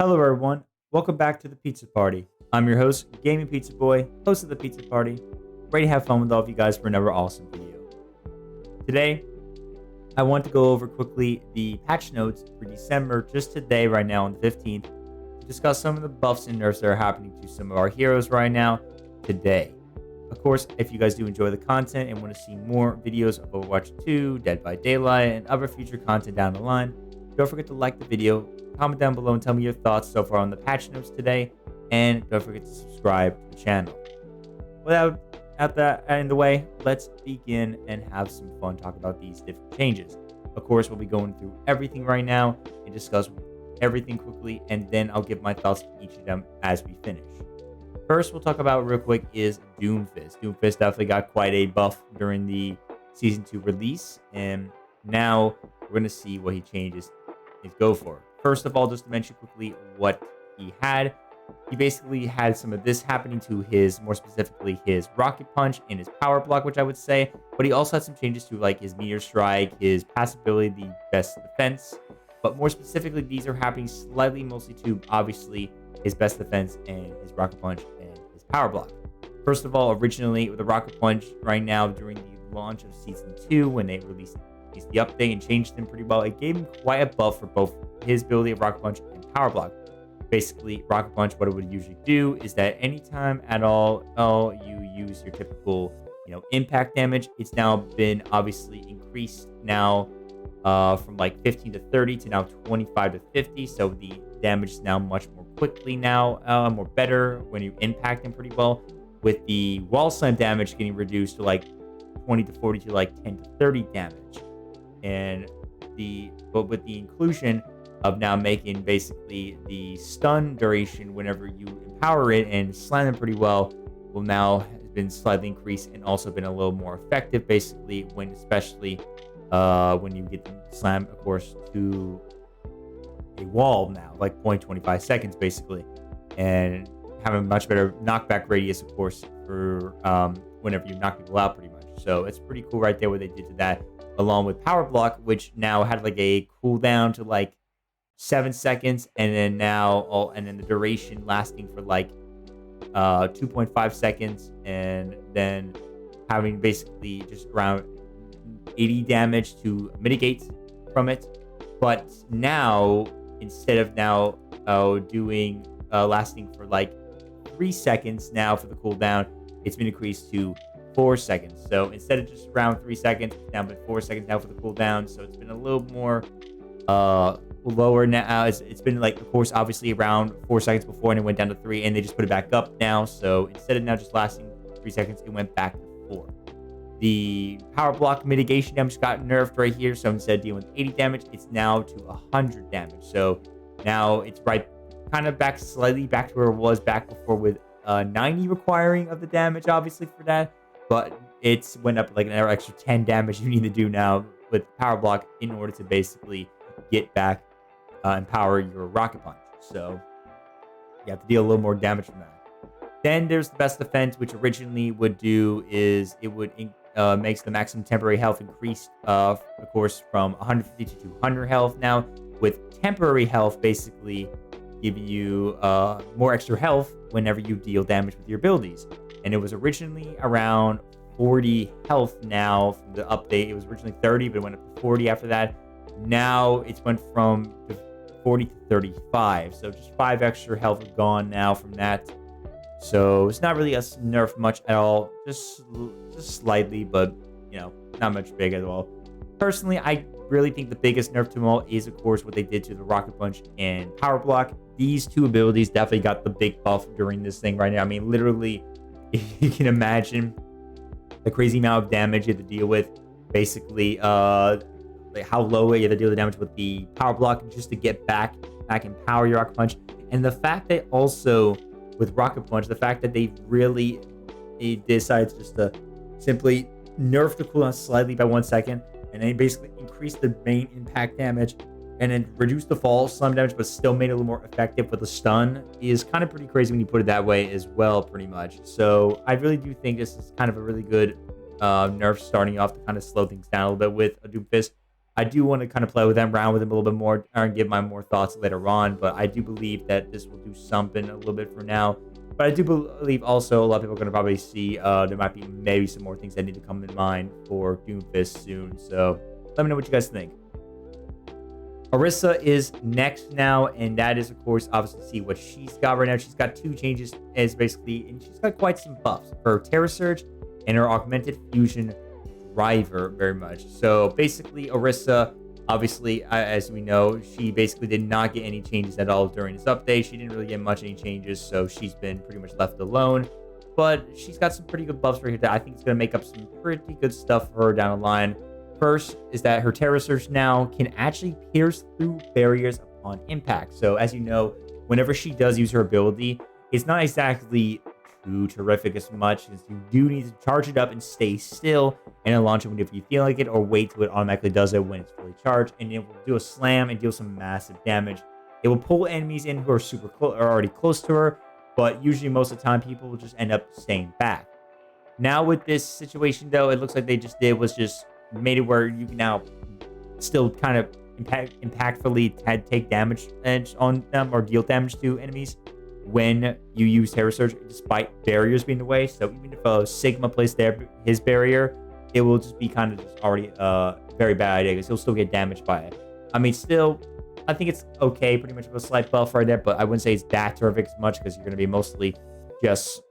Hello, everyone. Welcome back to the Pizza Party. I'm your host, Gaming Pizza Boy, host of the Pizza Party. Ready to have fun with all of you guys for another awesome video. Today, I want to go over quickly the patch notes for December, just today, right now, on the 15th, to discuss some of the buffs and nerfs that are happening to some of our heroes right now, today. Of course, if you guys do enjoy the content and want to see more videos of Overwatch 2, Dead by Daylight, and other future content down the line, don't forget to like the video, comment down below and tell me your thoughts so far on the patch notes today, and don't forget to subscribe to the channel. Without that out of the way, let's begin and have some fun talk about these different changes. Of course, we'll be going through everything right now and discuss everything quickly, and then I'll give my thoughts to each of them as we finish. First, we'll talk about real quick is Doomfist. Doomfist definitely got quite a buff during the Season 2 release, and now we're going to see what he changes his go for. First of all, just to mention quickly what he had. He basically had some of this happening to his, more specifically, his Rocket Punch and his Power Block, which I would say. But he also had some changes to like his Meteor Strike, his pass ability, the best defense. But more specifically, these are happening slightly mostly to, obviously, his best defense and his Rocket Punch and his Power Block. First of all, originally with the Rocket Punch, right now during the launch of Season 2, when they released the update and changed him pretty well, it gave him quite a buff for both his ability of Rocket Punch and Power Block. Basically, Rocket Punch, what it would usually do is that anytime at all you use your typical, impact damage, it's now been obviously increased now from like 15 to 30 to now 25 to 50. So the damage is now much more quickly now, more better when you impact him pretty well. With the wall slam damage getting reduced to like 20 to 40 to like 10 to 30 damage. And but with the inclusion of now making basically the stun duration whenever you empower it and slam them pretty well will now have been slightly increased and also been a little more effective basically when especially when you get them slammed, of course, to a wall now, like 0.25 seconds basically, and have a much better knockback radius, of course, for whenever you knock people out pretty much. So it's pretty cool right there what they did to that, along with Power Block, which now had like a cooldown to like 7 seconds, and then the duration lasting for like 2.5 seconds, and then having basically just around 80 damage to mitigate from it. But now, instead of now doing lasting for like 3 seconds now for the cooldown, it's been increased to 4 seconds. So instead of just around 3 seconds, it's now been 4 seconds now for the cooldown. So it's been a little more lower now. It's been like, of course, obviously around 4 seconds before, and it went down to 3, and they just put it back up now. So instead of now just lasting 3 seconds, it went back to 4. The Power Block mitigation damage got nerfed right here. So instead of dealing with 80 damage, it's now to 100 damage. So now it's right kind of slightly back to where it was back before, with 90 requiring of the damage, obviously, for that. But it's went up like another extra 10 damage you need to do now with Power Block in order to basically get back and power your Rocket Punch. So you have to deal a little more damage from that. Then there's the best defense, which originally would do is it would makes the maximum temporary health increased, of course, from 150 to 200 health. Now with temporary health, basically giving you more extra health whenever you deal damage with your abilities. And it was originally around 40 health. Now from the update, it was originally 30, but it went up to 40 after that. Now it's went from 40 to 35. So just 5 extra health gone now from that. So it's not really a nerf much at all. Just slightly, but, not much big at all. Personally, I really think the biggest nerf to them all is, of course, what they did to the Rocket Punch and Power Block. These two abilities definitely got the big buff during this thing right now. I mean, literally, if you can imagine the crazy amount of damage you have to deal with, basically, like how low you have to deal with the damage with the Power Block just to get back and power your Rocket Punch. And the fact that also with Rocket Punch, the fact that they decided just to simply nerf the cooldown slightly by 1 second, and then basically increase the main impact damage, and then reduce the fall slam damage, but still made it a little more effective with the stun, is kind of pretty crazy when you put it that way as well, pretty much. So I really do think this is kind of a really good nerf starting off to kind of slow things down a little bit with a Doomfist. I do want to kind of play with them, around with them a little bit more, and give my more thoughts later on. But I do believe that this will do something a little bit for now. But I do believe also a lot of people are going to probably see there might be maybe some more things that need to come in mind for Doomfist soon. So let me know what you guys think. Orisa is next now, and that is, of course, obviously see what she's got right now. She's got 2 changes, as basically, and she's got quite some buffs. Her Terra Surge and her Augmented Fusion Driver, very much. So basically, Orisa, obviously, as we know, she basically did not get any changes at all during this update. She didn't really get much any changes, so she's been pretty much left alone. But she's got some pretty good buffs right here that I think is going to make up some pretty good stuff for her down the line. First is that her Terra Surge now can actually pierce through barriers upon impact. So as you know, whenever she does use her ability, it's not exactly too terrific as much, as you do need to charge it up and stay still and then launch it whenever you feel like it, or wait till it automatically does it when it's fully charged, and it will do a slam and deal some massive damage. It will pull enemies in who are are already close to her, but usually most of the time people will just end up staying back. Now with this situation though, it looks like they just did was just made it where you can now still kind of impactfully take damage on them or deal damage to enemies when you use Terra Surge, despite barriers being in the way. So even if a Sigma plays his barrier, it will just be kind of just already very bad idea, because he'll still get damaged by it. I mean, still, I think it's okay, pretty much of a slight buff right there, but I wouldn't say it's that terrific as much, because you're going to be mostly just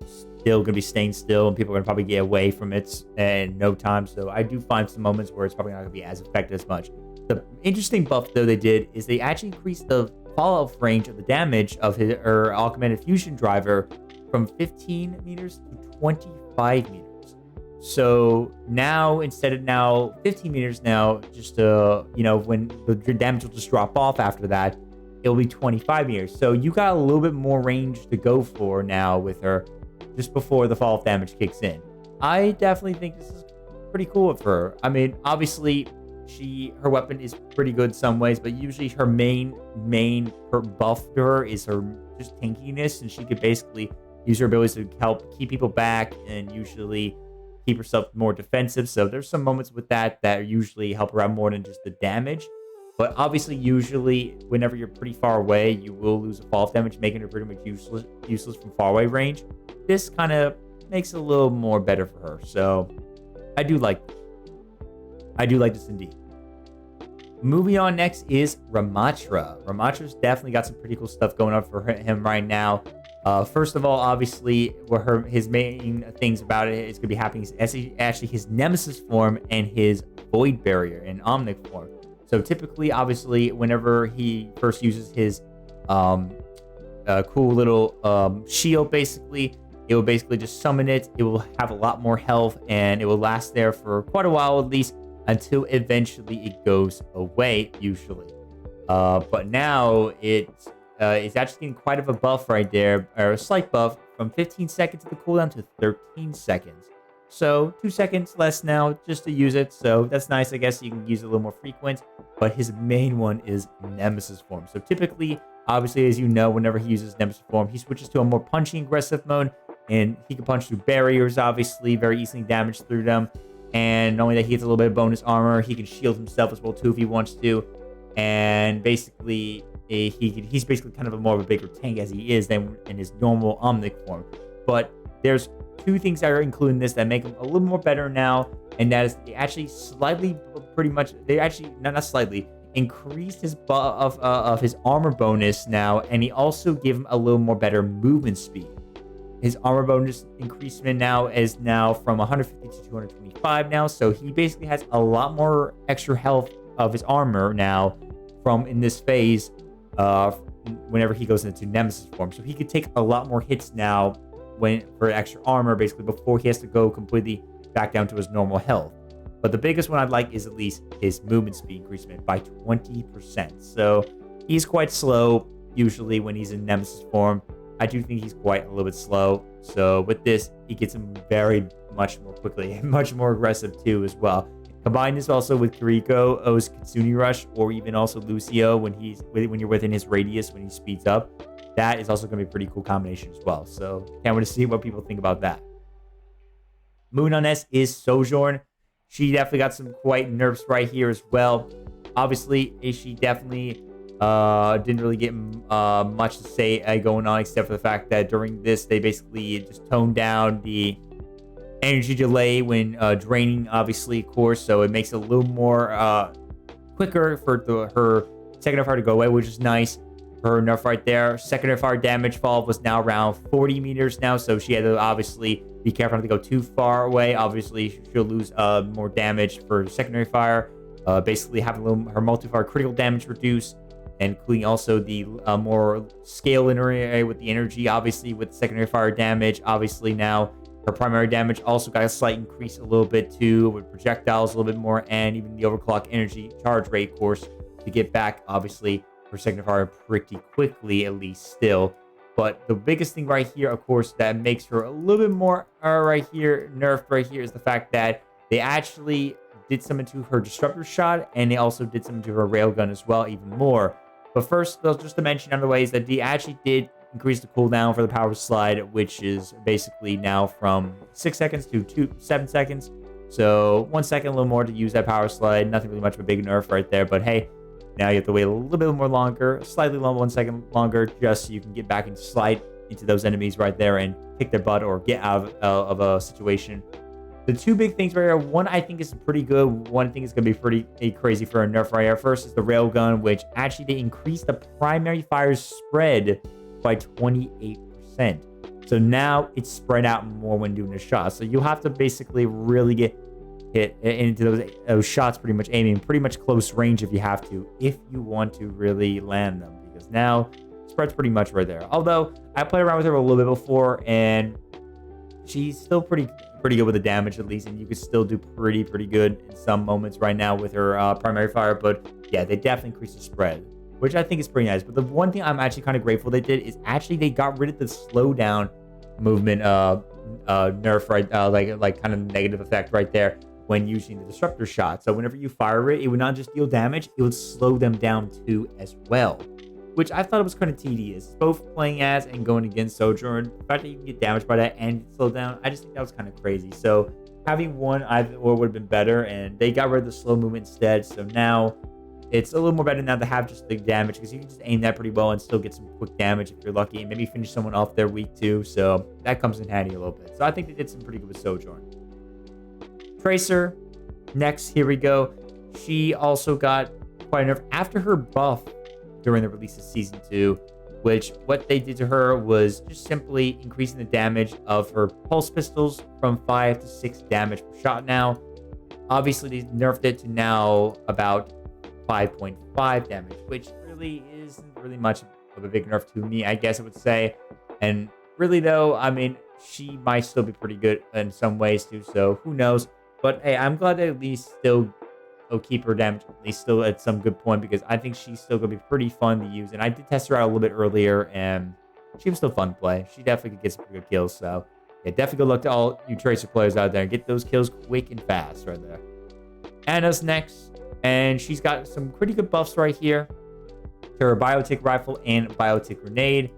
still going to be staying still, and people are going to probably get away from it in no time. So I do find some moments where it's probably not going to be as effective as much. The interesting buff, though, they did is they actually increased the fallout range of the damage of her Augmented Fusion Driver from 15 meters to 25 meters. So now, instead of 15 meters now, just when the damage will just drop off after that, it'll be 25 meters. So you got a little bit more range to go for now with her, just before the fall of damage kicks in. I definitely think this is pretty cool for her. I mean, obviously, her weapon is pretty good in some ways, but usually her main buff to her is her just tankiness, and she could basically use her abilities to help keep people back and usually keep herself more defensive. So there's some moments with that usually help her out more than just the damage. But obviously, usually, whenever you're pretty far away, you will lose a fall of damage, making her pretty much useless from far away range. This kind of makes it a little more better for her. So I do like this indeed. Moving on next is Ramatra. Ramatra's definitely got some pretty cool stuff going on for him right now. First of all, obviously, his main things about it is going to be happening is actually his Nemesis form and his Void Barrier in Omnic form. So typically, obviously, whenever he first uses his cool little shield, basically, it will basically just summon it. It will have a lot more health, and it will last there for quite a while at least, until eventually it goes away, usually. But now it's actually getting quite of a buff right there, or a slight buff, from 15 seconds of the cooldown to 13 seconds. So 2 seconds less now just to use it. So that's nice. I guess you can use it a little more frequent. But his main one is Nemesis form. So typically, obviously, as you know, whenever he uses Nemesis form, he switches to a more punchy aggressive mode, and he can punch through barriers, obviously, very easily damage through them. And not only that, he gets a little bit of bonus armor. He can shield himself as well too if he wants to. And basically, he's basically kind of more of a bigger tank as he is than in his normal Omnic form. But there's 2 things that are included in this that make him a little more better now, and that is they actually not slightly increased his buff of his armor bonus now, and he also gave him a little more better movement speed. His armor bonus increasement now is from 150 to 225 now, so he basically has a lot more extra health of his armor now from in this phase whenever he goes into Nemesis form. So he could take a lot more hits now for extra armor, basically, before he has to go completely back down to his normal health. But the biggest one I'd like is at least his movement speed increasement by 20%. So he's quite slow usually when he's in Nemesis form. I do think he's quite a little bit slow. So with this, he gets him very much more quickly and much more aggressive too as well. Combine this also with Kiriko's Kitsune Rush, or even also Lucio when you're within his radius when he speeds up. That is also going to be a pretty cool combination as well. So can't wait to see what people think about that. Moving on next is Sojourn. she definitely got some quite nerfs right here as well. Obviously, she definitely didn't really get much to say going on, except for the fact that during this, they basically just toned down the energy delay when draining, obviously, of course, so it makes it a little more quicker for her secondary fire to go away, which is nice. Her nerf right there. Secondary fire damage fall was now around 40 meters now, so she had to obviously be careful not to go too far away. Obviously, she'll lose more damage for secondary fire. Basically, having her multi-fire critical damage reduced, and including also the more scale in her area with the energy, obviously, with secondary fire damage. Obviously, now her primary damage also got a slight increase a little bit too, with projectiles a little bit more, and even the overclock energy charge rate, of course, to get back, obviously, her secondary fire pretty quickly, at least still. But the biggest thing right here, of course, that makes her a little bit more right here, nerfed right here, is the fact that they actually did something to her disruptor shot, and they also did something to her railgun as well, even more. But first, just to mention other ways that they actually did increase the cooldown for the power slide, which is basically now from 6 seconds to 7 seconds. So 1 second, a little more to use that power slide. Nothing really much of a big nerf right there, but hey, now you have to wait a little bit more longer, slightly long, 1 second longer, just so you can get back and slide into those enemies right there and kick their butt or get out of a situation. The two big things right here, one I think is pretty good. One thing is going to be pretty crazy for a nerf right here. First is the railgun, which actually they increased the primary fire spread by 28%. So now it's spread out more when doing a shot. So you'll have to basically really get hit into those shots, pretty much aiming pretty much close range if you have to, if you want to really land them, because now spread's pretty much right there. Although I played around with her a little bit before, and she's still pretty good with the damage, at least, and you could still do pretty good in some moments right now with her primary fire. But yeah, they definitely increased the spread, which I think is pretty nice. But the one thing I'm actually kind of grateful they did is actually they got rid of the slowdown movement nerf, right? Like kind of negative effect right there when using the disruptor shot. So whenever you fire it, it would not just deal damage, it would slow them down too as well, which I thought was kind of tedious, both playing as and going against Sojourn. The fact that you can get damaged by that and slow down, I just think that was kind of crazy. So having one either or would have been better, and they got rid of the slow movement instead. So now it's a little more better now to have just the damage, because you can just aim that pretty well and still get some quick damage if you're lucky, and maybe finish someone off their week too. So that comes in handy a little bit. So I think they did some pretty good with Sojourn. Tracer, next, here we go. She also got quite enough after her buff during the release of Season 2, which what they did to her was just simply increasing the damage of her pulse pistols from 5 to 6 damage per shot now. Obviously, they nerfed it to now about 5.5 damage, which really isn't really much of a big nerf to me, I guess I would say. And really, though, I mean, she might still be pretty good in some ways too, so who knows. But hey, I'm glad they at least still keep her damage at least still at some good point, because I think she's still going to be pretty fun to use. And I did test her out a little bit earlier, and she was still fun to play. She definitely could get some pretty good kills. So yeah, definitely good luck to all you Tracer players out there. Get those kills quick and fast right there. Anna's next, and she's got some pretty good buffs right here to her Biotic Rifle and Biotic Grenade.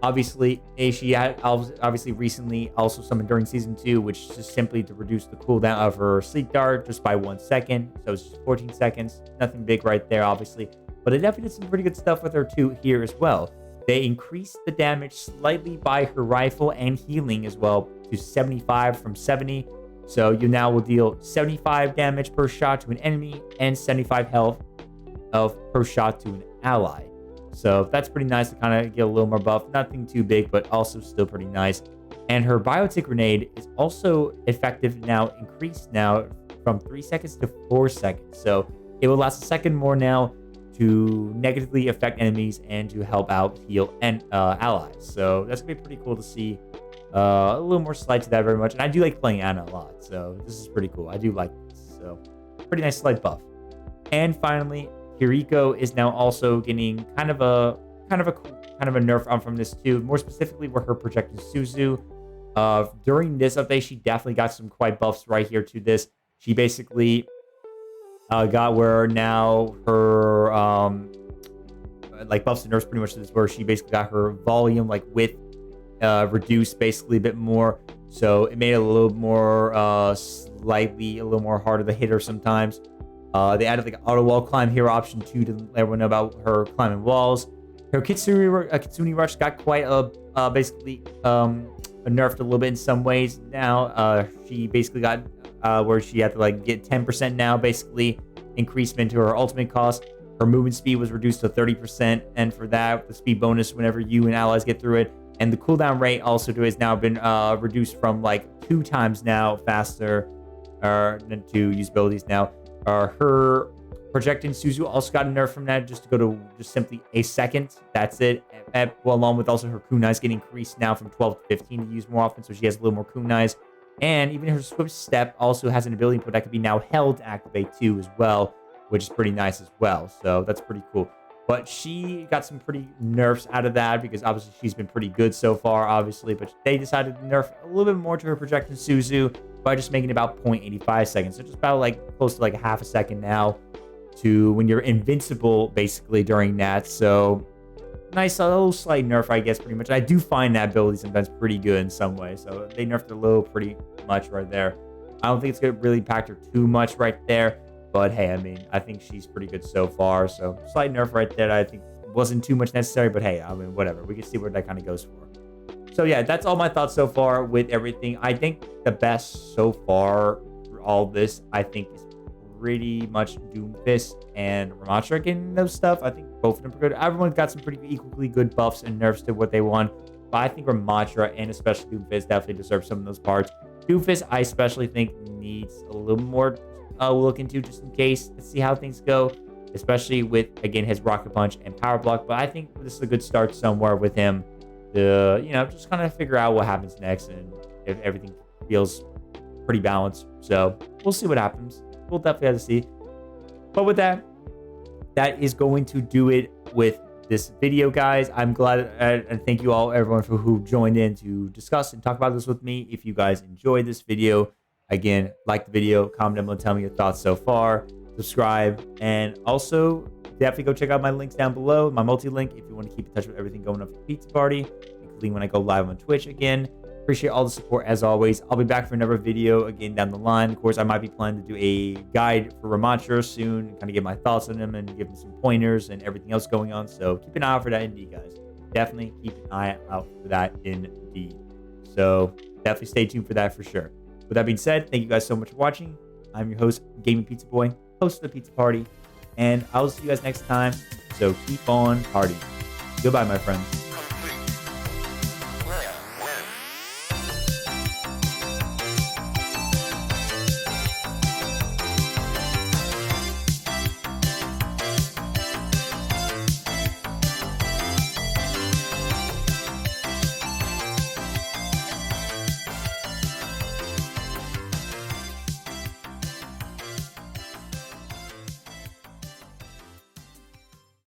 Obviously, she had obviously recently also summoned during Season 2, which is just simply to reduce the cooldown of her Sleep Dart just by 1 second. So it's just 14 seconds. Nothing big right there, obviously. But they definitely did some pretty good stuff with her too here as well. They increased the damage slightly by her rifle and healing as well to 75 from 70. So you now will deal 75 damage per shot to an enemy and 75 health per shot to an ally. So that's pretty nice to kind of get a little more buff. Nothing too big, but also still pretty nice. And her Biotic Grenade is also effective now, increased now from 3 seconds to 4 seconds. So it will last a second more now to negatively affect enemies and to help out heal and allies. So that's going to be pretty cool to see. A little more slide to that very much. And I do like playing Anna a lot. So this is pretty cool. I do like this. So pretty nice slight buff. And finally, Kiriko is now also getting kind of a nerf from this too. More specifically, where her projected Suzu. During this update, she definitely got some quite buffs right here to this. She basically got where now her like buffs and nerfs pretty much to this, where she basically got her volume, like width, reduced basically a bit more. So it made it a little more slightly a little more harder to hit her sometimes. They added like auto wall climb hero option 2 to let everyone know about her climbing walls. Her Kitsune Rush got quite basically nerfed a little bit in some ways now. She basically got where she had to like get 10% now, basically increasement to her ultimate cost. Her movement speed was reduced to 30%, and for that, the speed bonus whenever you and allies get through it. And the cooldown rate also has now been reduced from like 2 times now faster to use abilities now. Her projecting Suzu also got a nerf from that, just to go to just simply a second. That's it. Well, along with also her kunais getting increased now from 12 to 15 to use more often, so she has a little more kunais. And even her swift step also has an ability input that can be now held to activate too as well, which is pretty nice as well. So that's pretty cool. But she got some pretty nerfs out of that because obviously she's been pretty good so far, obviously. But they decided to nerf a little bit more to her projecting Suzu by just making it about 0.85 seconds. So just about like close to like a half a second now to when you're invincible basically during that. So nice, a little slight nerf, I guess, pretty much. I do find that ability sometimes pretty good in some way. So they nerfed a little pretty much right there. I don't think it's going to really impact her too much right there. But hey, I mean, I think she's pretty good so far. So slight nerf right there. I think wasn't too much necessary. But hey, I mean, whatever. We can see where that kind of goes for. So yeah, that's all my thoughts so far with everything. I think the best so far for all this, I think, is pretty much Doomfist and Ramattra getting those stuff. I think both of them are good. Everyone's got some pretty equally good buffs and nerfs to what they want. But I think Ramattra and especially Doomfist definitely deserve some of those parts. Doomfist, I especially think, needs a little more we'll look into just in case. Let's see how things go, especially with, again, his Rocket Punch and Power Block. But I think this is a good start somewhere with him to, just kind of figure out what happens next and if everything feels pretty balanced. So we'll see what happens. We'll definitely have to see. But with that, that is going to do it with this video, guys. I'm glad and thank you all, everyone, for who joined in to discuss and talk about this with me. If you guys enjoyed this video, again, like the video, comment down below, tell me your thoughts so far, subscribe, and also definitely go check out my links down below, my multi-link, if you want to keep in touch with everything going on for the Pizza Party, including when I go live on Twitch again. Appreciate all the support as always. I'll be back for another video again down the line. Of course, I might be planning to do a guide for Ramattra soon, kind of get my thoughts on him and give him some pointers and everything else going on. So keep an eye out for that indeed, guys. Definitely keep an eye out for that indeed. So definitely stay tuned for that for sure. With that being said, thank you guys so much for watching. I'm your host, Gaming Pizza Boy, host of the Pizza Party, and I'll see you guys next time. So keep on partying. Goodbye, my friends.